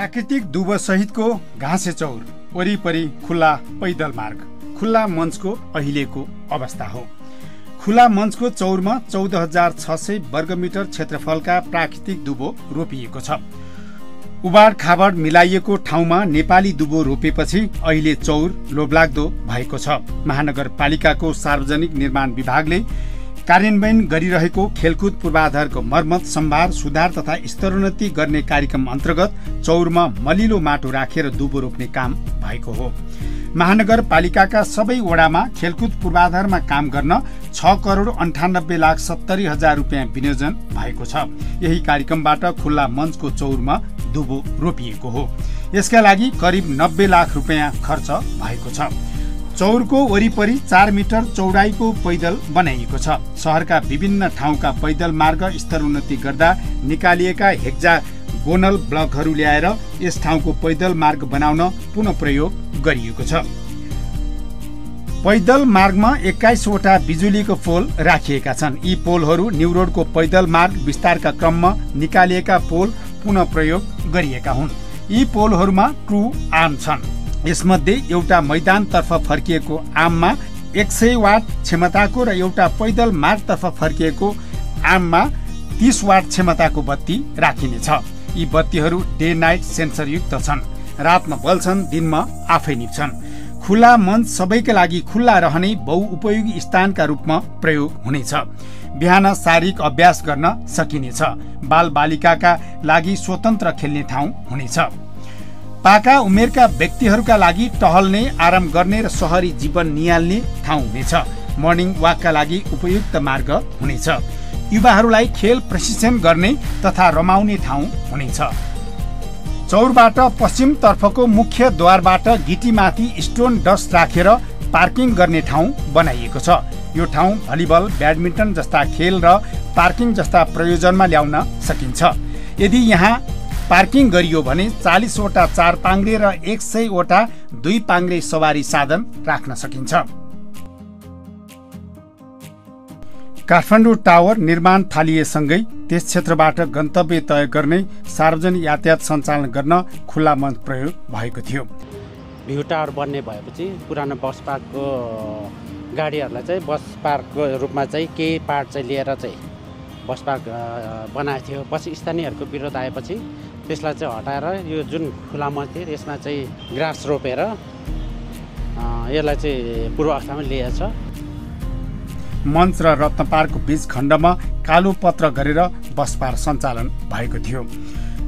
प्राकृतिक दुबसहितको घाँसे चौर वरिपरि खुला पैदल मार्ग खुला मञ्चको अहिलेको अवस्था हो। खुला मञ्चको चौरमा 14,600 वर्गमिटर क्षेत्रफलका प्राकृतिक दुबो रोपिएको छ। उबाड खाबड मिलाइएको ठाउँमा नेपाली दुबो रोपेपछि अहिले चौर लोभलाग्दो भएको छ। महानगरपालिकाको सार्वजनिक निर्माण विभागले कार्यान्वयन गरिरहेको खेलकुद पूर्वाधारको मर्मत, सम्भार, सुधार तथा स्तरोन्नति गर्ने कार्यक्रम अन्तर्गत चौरमा मलिलो माटो राखेर दुबो रोप्ने काम भएको हो। महानगरपालिकाका सबै वडामा खेलकुद पूर्वाधारमा काम गर्न 6,98,70,000 रुपियाँ विनियोजन भएको छ। यही कार्यक्रमबाट खुल्ला मञ्चको चौरमा दुबो रोपिएको हो। यसका लागि करिब 90 लाख रुपियाँ खर्च भएको छ। चौरको वरिपरि 4 मिटर चौडाइको पैदल बनाइएको छ। शहरका विभिन्न ठाउँका पैदल मार्ग स्तरोन्नति गर्दा निकालिएका हेक्जागोनल ब्लकहरू ल्याएर यस ठाउँको पैदल मार्ग बनाउन पुनः प्रयोग गरिएको छ। पैदल मार्गमा 21 वटा बिजुलीको पोल राखिएका छन्। यी पोलहरू न्यू रोडको पैदल मार्ग विस्तारका क्रममा निकालिएका पोल पुनः प्रयोग गरिएका हुन्। यी पोलहरूमा ट्रु आर्म छन्। यसमध्ये एउटा मैदानतर्फ फर्किएको आर्ममा 100 वाट क्षमताको र एउटा पैदल मार्गतर्फ फर्किएको आर्ममा 30 वाट क्षमताको बत्ती राखिनेछ। यी बत्तीहरू डे नाइट सेन्सरयुक्त छन्। रातमा बल्छन्, दिनमा आफै निप्छन्। खुला मञ्च सबैका लागि खुल्ला रहने बहुउपयोगी स्थानका रूपमा प्रयोग हुनेछ। बिहान शारीरिक अभ्यास गर्न सकिनेछ। बालबालिकाका लागि स्वतन्त्र खेल्ने ठाउँ हुनेछ। पाका उमेरका व्यक्तिहरूका लागि टहल्ने, आराम गर्ने र शहरी जीवन निहाल्ने ठाउँ हुनेछ। मर्निङ वाकका लागि उपयुक्त मार्ग हुनेछ। युवाहरूलाई खेल प्रशिक्षण गर्ने तथा रमाउने ठाउँ हुनेछ। चौरबाट पश्चिम तर्फको मुख्य द्वारबाट गिटीमाथि स्टोन डस्ट राखेर पार्किङ गर्ने ठाउँ बनाइएको छ। यो ठाउँ भलिबल, ब्याडमिन्टन जस्ता खेल र पार्किङ जस्ता प्रयोजनमा ल्याउन सकिन्छ। यदि यहाँ पार्किङ गरियो भने 40 वटा 4 पाङ्ग्रे र 100 वटा 2 पाङ्ग्रे सवारी साधन राख्न सकिन्छ। काठमाडौँ टावर निर्माण थालिएसँगै त्यस क्षेत्रबाट गन्तव्य तय गर्ने सार्वजनिक यातायात सञ्चालन गर्न खुल्ला मञ्च प्रयोग भएको थियो। भ्यू टावर बन्ने भएपछि पुरानो बस पार्कको गाडीहरूलाई चाहिँ बस पार्कको रूपमा चाहिँ केही पार्ट चाहिँ लिएर चाहिँ बस पार्क बनाएको थियो। पछि स्थानीयहरूको विरोध आएपछि त्यसलाई चाहिँ हटाएर यो जुन खुला मञ्च थियो यसमा चाहिँ ग्रास रोपेर यसलाई चाहिँ पूर्व अवस्थामा ल्याएको छ। मञ्च र रत्न पार्कको बीच खण्डमा कालो पत्र गरेर बस पार्क सञ्चालन भएको थियो।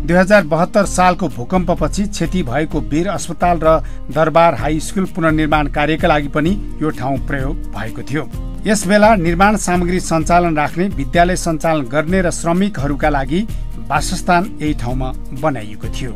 2072 सालको भूकम्पपछि क्षति भएको वीर अस्पताल र दरबार हाई स्कुल पुनर्निर्माण कार्यका लागि पनि यो ठाउँ प्रयोग भएको थियो। यसबेला निर्माण सामग्री सञ्चालन राख्ने, विद्यालय सञ्चालन गर्ने र श्रमिकहरूका लागि वासस्थान यही ठाउँमा बनाइएको थियो।